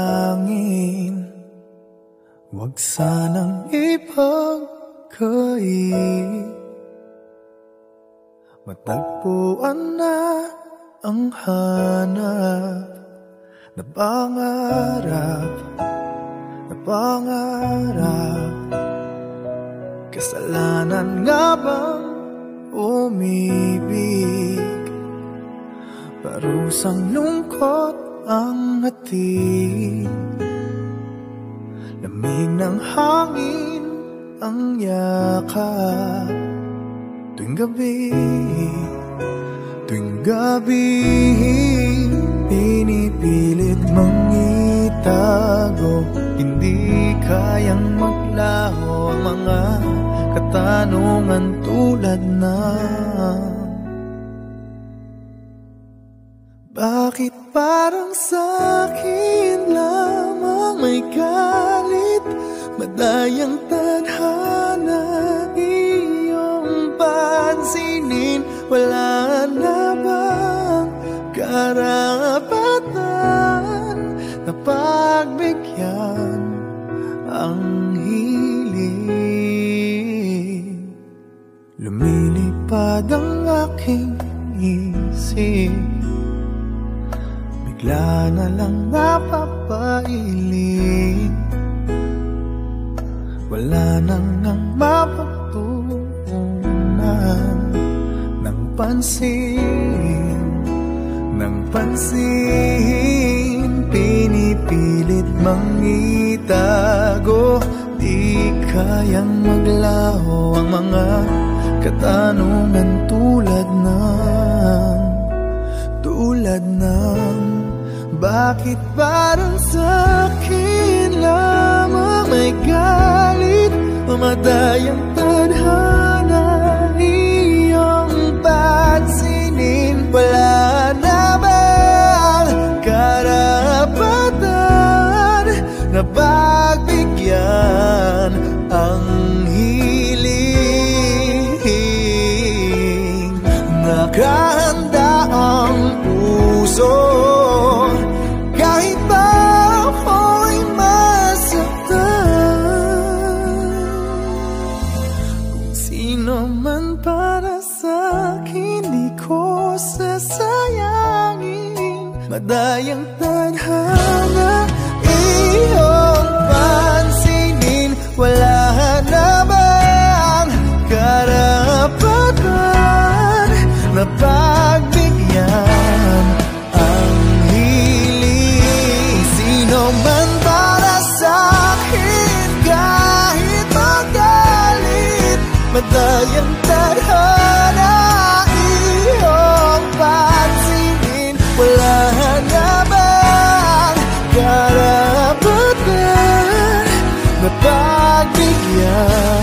panalangin, huwag sanang ipagkait. Matagpuan na ang hanap na pangarap, na pangarap. Kasalanan nga bang umibig? Parusang lungkot ang hatid, lamig ng hangin ang yakap. Tuwing gabi, pinipilit mang itago. Hindi kayang maglaho ang mga katanungan tulad na: bakit parang sa'kin lamang may galit? Madayang tadhana iyong pansinin. Wala na bang karapatan na pagbigyan ang hiling? Lumilipad ang aking isip, bigla na lang napapailing. Wala nang mapagtuunan ng pansin, ng pansin. Pinipilit mang itago, di kayang maglaho ang mga katanungan tulad ng bakit parang sa'kin lamang may galit? Mamadayang tadhana iyong pansinin. Wala na bang karapatan na pagbigyan ang hiling? Nakahanda ang puso kahit pa ako'y masaktan. Kung sino man para sa'kin, di ko sasayangin. Madayang tadhana iyong pansinin. Wala na bang karapatan na pagbigyan ang hiling? Sino man para sa'kin, kahit magalit. Madayang tadhana iyong pansinin. Wala na bang karapatan na pagbigyan